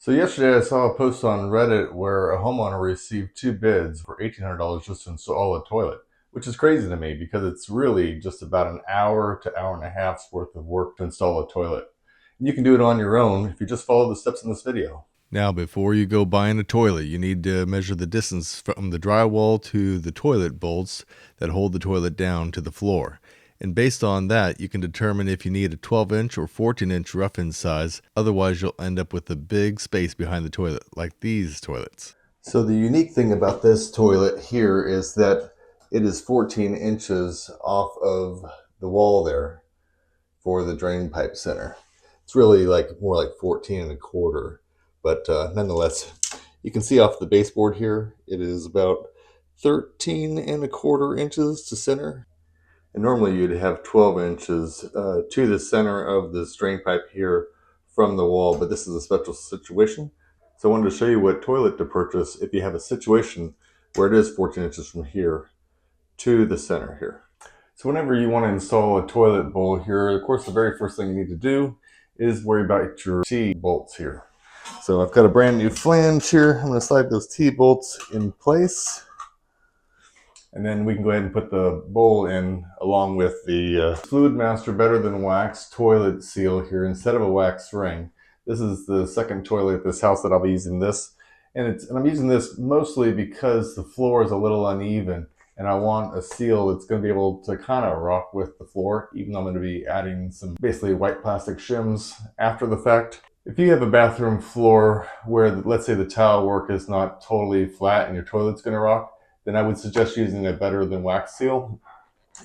So yesterday I saw a post on Reddit where a homeowner received two bids for $1,800 just to install a toilet, which is crazy to me because it's really just about an hour to hour and a half's worth of work to install a toilet. And you can do it on your own if you just follow the steps in this video. Now, before you go buying a toilet, you need to measure the distance from the drywall to the toilet bolts that hold the toilet down to the floor. And based on that, you can determine if you need a 12-inch or 14-inch rough-in size. Otherwise, you'll end up with a big space behind the toilet, like these toilets. So the unique thing about this toilet here is that it is 14 inches off of the wall there for the drain pipe center. It's really more like 14 and a quarter. But nonetheless, you can see off the baseboard here, it is about 13 and a quarter inches to center. And normally you'd have 12 inches to the center of this drain pipe here from the wall, but this is a special situation. So I wanted to show you what toilet to purchase if you have a situation where it is 14 inches from here to the center here. So whenever you want to install a toilet bowl here, of course, the very first thing you need to do is worry about your T-bolts here. So I've got a brand new flange here. I'm going to slide those T-bolts in place. And then we can go ahead and put the bowl in along with the Fluidmaster Better Than Wax toilet seal here instead of a wax ring. This is the second toilet at this house that I'll be using this. And I'm using this mostly because the floor is a little uneven and I want a seal that's going to be able to kind of rock with the floor, even though I'm going to be adding some basically white plastic shims after the fact. If you have a bathroom floor where, let's say, the tile work is not totally flat and your toilet's going to rock, then I would suggest using a Better Than Wax seal.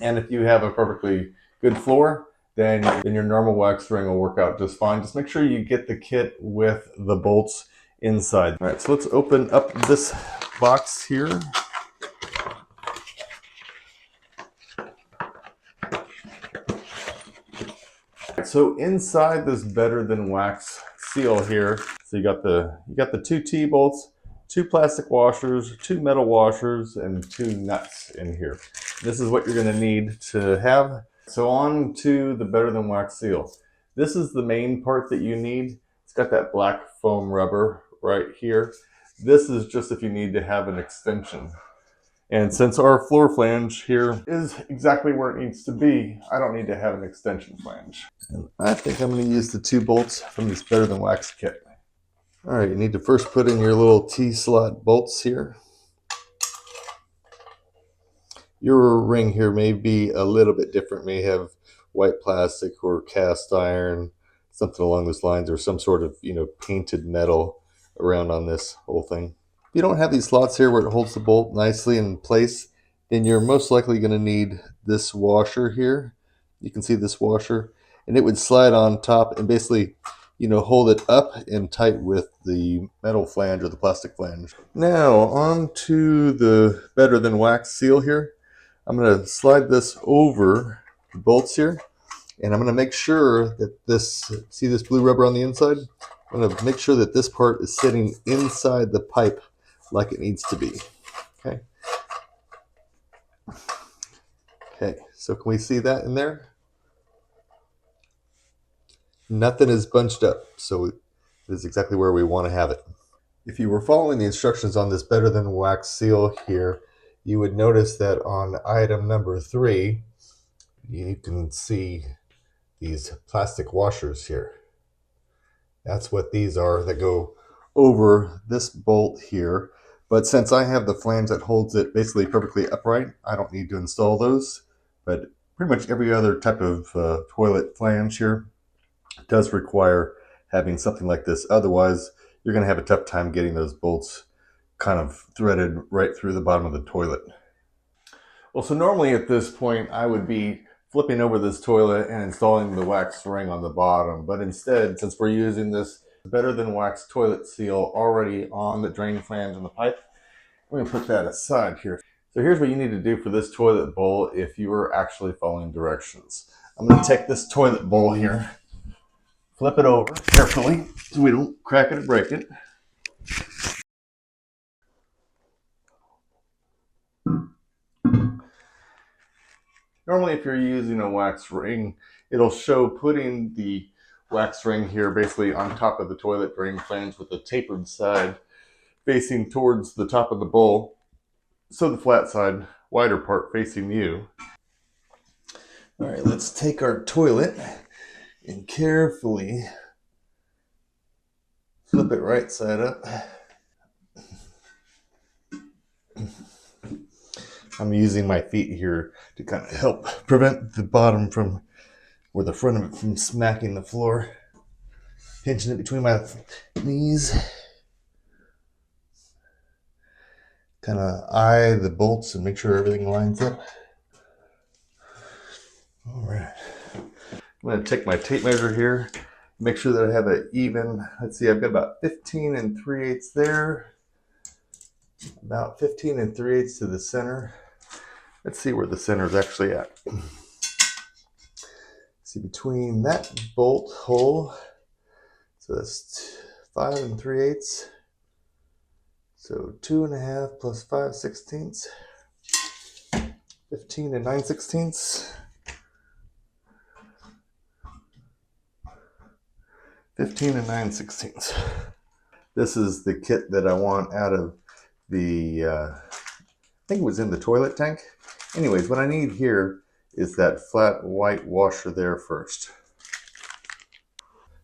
And if you have a perfectly good floor, then your normal wax ring will work out just fine. Just make sure you get the kit with the bolts inside. All right, so let's open up this box here. So inside this Better Than Wax seal here, so you got the two T-bolts, two plastic washers, two metal washers, and two nuts in here. This is what you're going to need to have. So on to the Better Than Wax seal. This is the main part that you need. It's got that black foam rubber right here. This is just if you need to have an extension. And since our floor flange here is exactly where it needs to be, I don't need to have an extension flange. And I think I'm going to use the two bolts from this Better Than Wax kit. All right, you need to first put in your little T-slot bolts here. Your ring here may be a little bit different, may have white plastic or cast iron, something along those lines, or some sort of, painted metal around on this whole thing. If you don't have these slots here where it holds the bolt nicely in place, then you're most likely going to need this washer here. You can see this washer, and it would slide on top and basically hold it up and tight with the metal flange or the plastic flange. Now on to the Better Than Wax seal here. I'm going to slide this over the bolts here, and I'm going to make sure that see this blue rubber on the inside? I'm going to make sure that this part is sitting inside the pipe like it needs to be. Okay, so can we see that in there? Nothing is bunched up, so it is exactly where we want to have it. If you were following the instructions on this Better Than Wax seal here, you would notice that on item number 3, you can see these plastic washers here. That's what these are that go over this bolt here. But since I have the flange that holds it basically perfectly upright, I don't need to install those. But pretty much every other type of toilet flange here does require having something like this. Otherwise, you're going to have a tough time getting those bolts kind of threaded right through the bottom of the toilet. Well, so normally at this point, I would be flipping over this toilet and installing the wax ring on the bottom. But instead, since we're using this Better Than Wax toilet seal already on the drain flange and the pipe, we're going to put that aside here. So here's what you need to do for this toilet bowl if you are actually following directions. I'm going to take this toilet bowl here, flip it over carefully so we don't crack it or break it. Normally, if you're using a wax ring, it'll show putting the wax ring here basically on top of the toilet drain flange with the tapered side facing towards the top of the bowl. So the flat side, wider part facing you. All right, let's take our toilet and carefully flip it right side up. I'm using my feet here to kind of help prevent the bottom from, or the front of it from smacking the floor. Pinching it between my knees. Kind of eye the bolts and make sure everything lines up. All right. I'm going to take my tape measure here, make sure that I have an even, let's see, I've got about 15 3/8 there. About 15 3/8 to the center. Let's see where the center is actually at. See, between that bolt hole, so that's 5 3/8. So 2.5 plus 5/16, 15 9/16. 15 9/16. This is the kit that I want out of the, I think it was in the toilet tank. Anyways, what I need here is that flat white washer there first.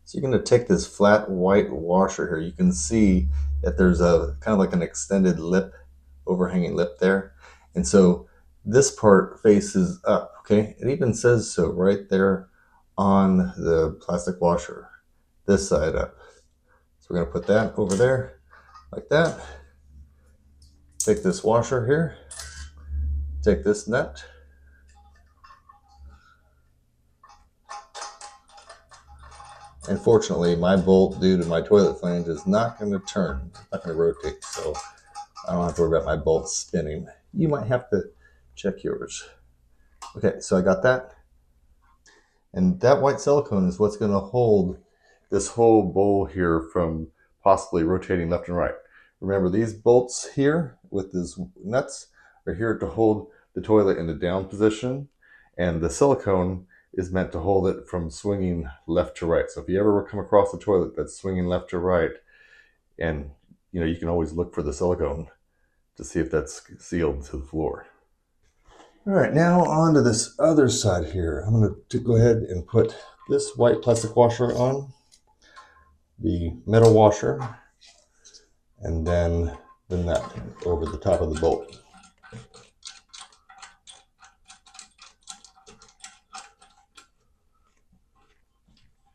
So you're going to take this flat white washer here. You can see that there's a kind of like an extended lip, overhanging lip there. And so this part faces up, okay? It even says so right there on the plastic washer. This side up. So we're going to put that over there like that. Take this washer here. Take this nut. And fortunately, my bolt, due to my toilet flange, is not going to turn. It's not going to rotate, so I don't have to worry about my bolt spinning. You might have to check yours. Okay, so I got that. And that white silicone is what's going to hold this whole bowl here from possibly rotating left and right. Remember, these bolts here with these nuts are here to hold the toilet in the down position, and the silicone is meant to hold it from swinging left to right. So if you ever come across a toilet that's swinging left to right, and you can always look for the silicone to see if that's sealed to the floor. All right, now on to this other side here. I'm going to go ahead and put this white plastic washer on, the metal washer, and then the nut over the top of the bolt.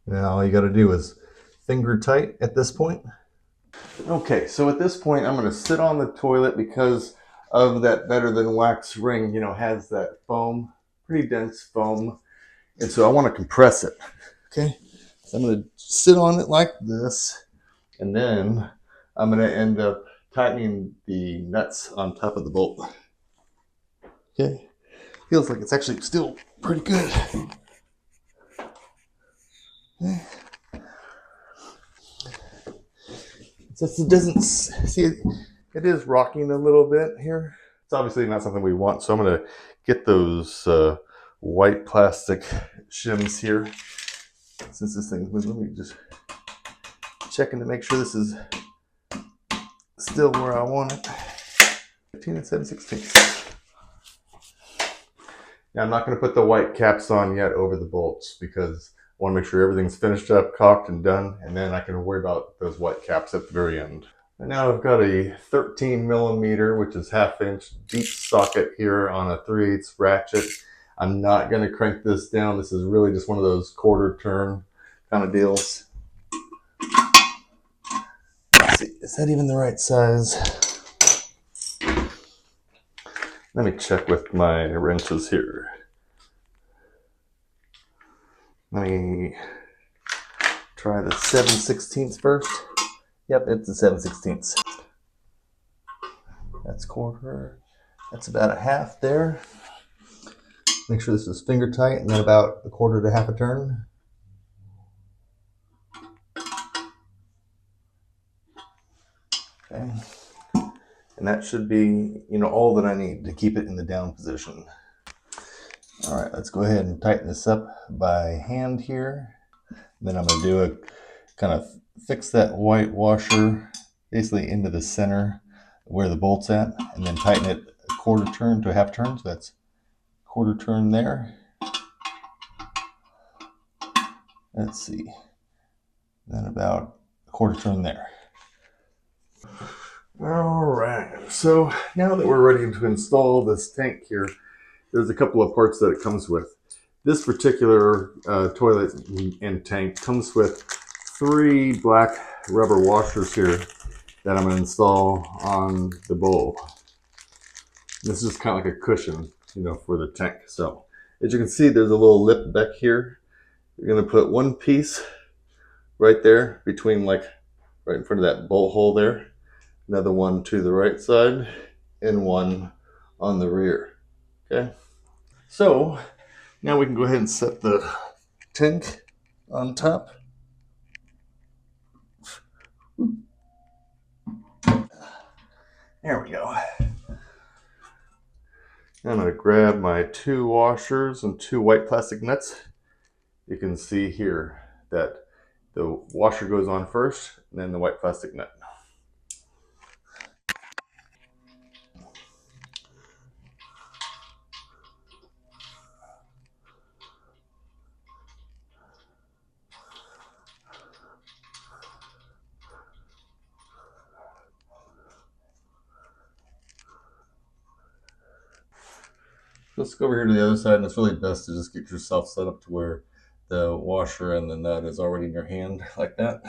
Now all you got to do is finger tight at this point. Okay, so at this point I'm going to sit on the toilet because of that Better Than Wax ring, has that foam, pretty dense foam. And so I want to compress it. Okay, so I'm going to sit on it like this, and then I'm going to end up tightening the nuts on top of the bolt. Okay, feels like it's actually still pretty good. Okay. Since it doesn't, see, it is rocking a little bit here. It's obviously not something we want, so I'm going to get those white plastic shims here. Since this thing's moving, let me just checking to make sure this is still where I want it. 15 7/16. Now I'm not going to put the white caps on yet over the bolts because I want to make sure everything's finished up, caulked, and done, and then I can worry about those white caps at the very end. And now I've got a 13 millimeter, which is 1/2 inch, deep socket here on a 3/8 ratchet. I'm not going to crank this down. This is really just one of those quarter turn kind of deals. Let's see, is that even the right size? Let me check with my wrenches here. Let me try the 7/16 first. Yep, it's a 7/16. That's quarter. That's about a half there. Make sure this is finger tight, and then about a quarter to half a turn. Okay. And that should be, all that I need to keep it in the down position. All right, let's go ahead and tighten this up by hand here. Then I'm going to do a kind of fix that white washer basically into the center where the bolt's at, and then tighten it a quarter turn to a half turn. So that's a quarter turn there. Let's see. Then about a quarter turn there. All right. So now that we're ready to install this tank here, there's a couple of parts that it comes with. This particular toilet and tank comes with 3 black rubber washers here that I'm going to install on the bowl. This is kind of like a cushion, for the tank. So as you can see, there's a little lip back here. You're going to put one piece right there between, like, right in front of that bolt hole there. Another one to the right side and one on the rear. Okay. So now we can go ahead and set the tank on top. There we go. I'm going to grab my 2 washers and 2 white plastic nuts. You can see here that the washer goes on first, and then the white plastic nut. Let's go over here to the other side, and it's really best to just get yourself set up to where the washer and the nut is already in your hand, like that.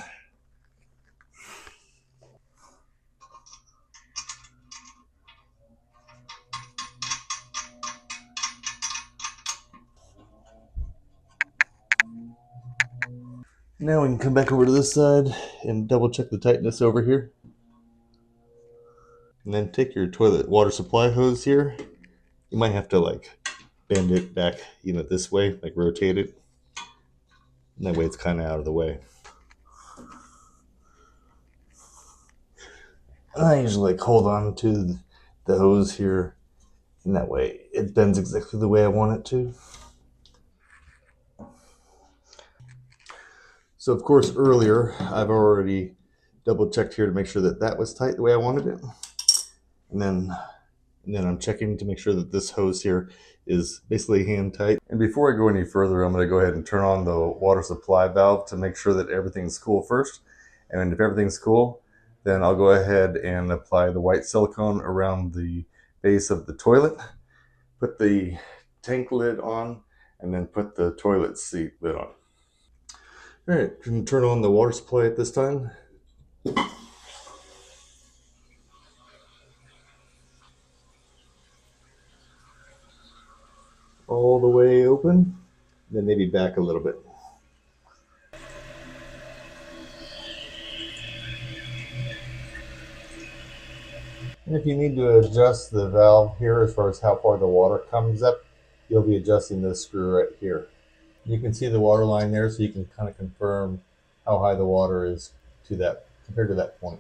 Now we can come back over to this side and double check the tightness over here. And then take your toilet water supply hose here. You might have to, like, bend it back, this way, like rotate it. And that way it's kind of out of the way. I usually, like, hold on to the hose here, and that way it bends exactly the way I want it to. So of course earlier I've already double checked here to make sure that that was tight the way I wanted it. And then I'm checking to make sure that this hose here is basically hand tight. And before I go any further, I'm going to go ahead and turn on the water supply valve to make sure that everything's cool first. And if everything's cool, then I'll go ahead and apply the white silicone around the base of the toilet, put the tank lid on, and then put the toilet seat lid on. All right, I'm going to turn on the water supply at this time. All the way open, then maybe back a little bit. And if you need to adjust the valve here as far as how far the water comes up, you'll be adjusting this screw right here. You can see the water line there, so you can kind of confirm how high the water is to that compared to that point.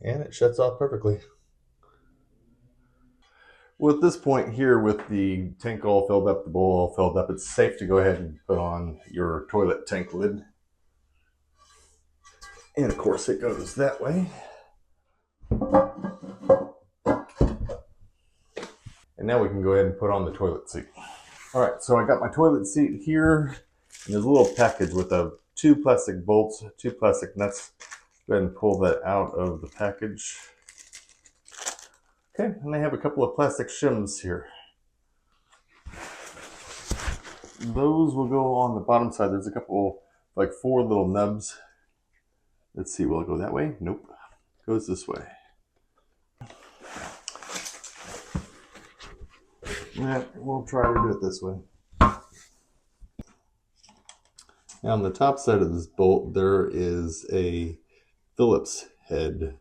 And it shuts off perfectly. Well, at this point here, with the tank all filled up, the bowl all filled up, it's safe to go ahead and put on your toilet tank lid. And of course it goes that way. And now we can go ahead and put on the toilet seat. All right, so I got my toilet seat here, and there's a little package with 2 plastic bolts, 2 plastic nuts. Go ahead and pull that out of the package. Okay, and I have a couple of plastic shims here. Those will go on the bottom side. There's a couple, like 4 little nubs. Let's see, will it go that way? Nope, it goes this way. Yeah, we'll try to do it this way. Now on the top side of this bolt, there is a Phillips head.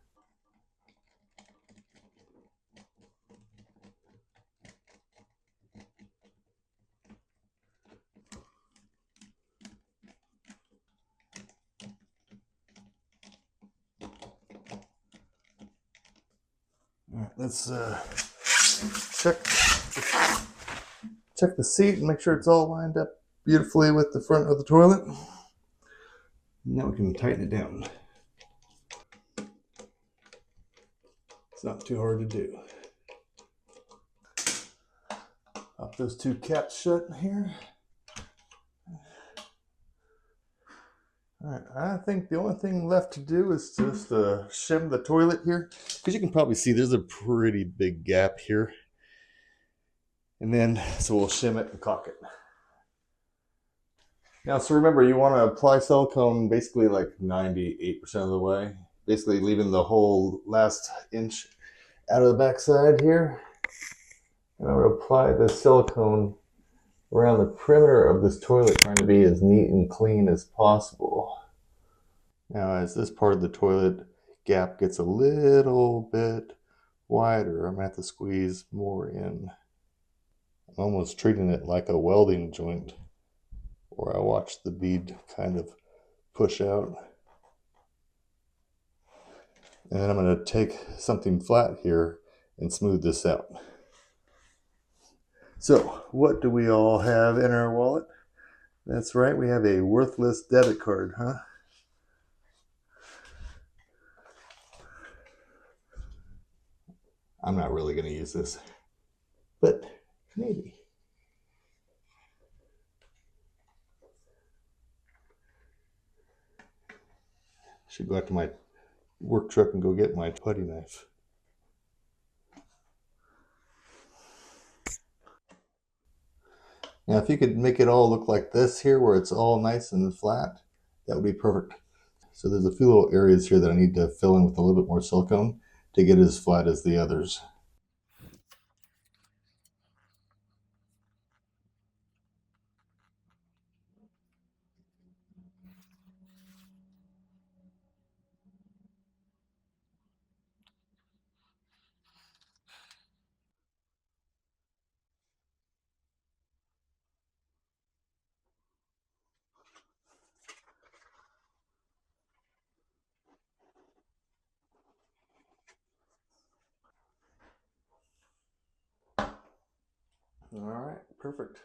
All right, let's check Check the seat and make sure it's all lined up beautifully with the front of the toilet. Now we can tighten it down. It's not too hard to do. Pop those two caps shut here. All right, I think the only thing left to do is just shim the toilet here, because you can probably see there's a pretty big gap here. And then, so we'll shim it and caulk it. Now, so remember, you want to apply silicone basically like 98% of the way, basically leaving the whole last inch out of the backside here. And I'm going to apply the silicone around the perimeter of this toilet, trying to be as neat and clean as possible. Now, as this part of the toilet gap gets a little bit wider, I'm going to have to squeeze more in. I'm almost treating it like a welding joint, where I watch the bead kind of push out. And then I'm going to take something flat here and smooth this out. So, what do we all have in our wallet? That's right, we have a worthless debit card, huh? I'm not really going to use this, but maybe. Should go out to my work truck and go get my putty knife. Now, if you could make it all look like this here, where it's all nice and flat, that would be perfect. So there's a few little areas here that I need to fill in with a little bit more silicone to get it as flat as the others. All right, perfect.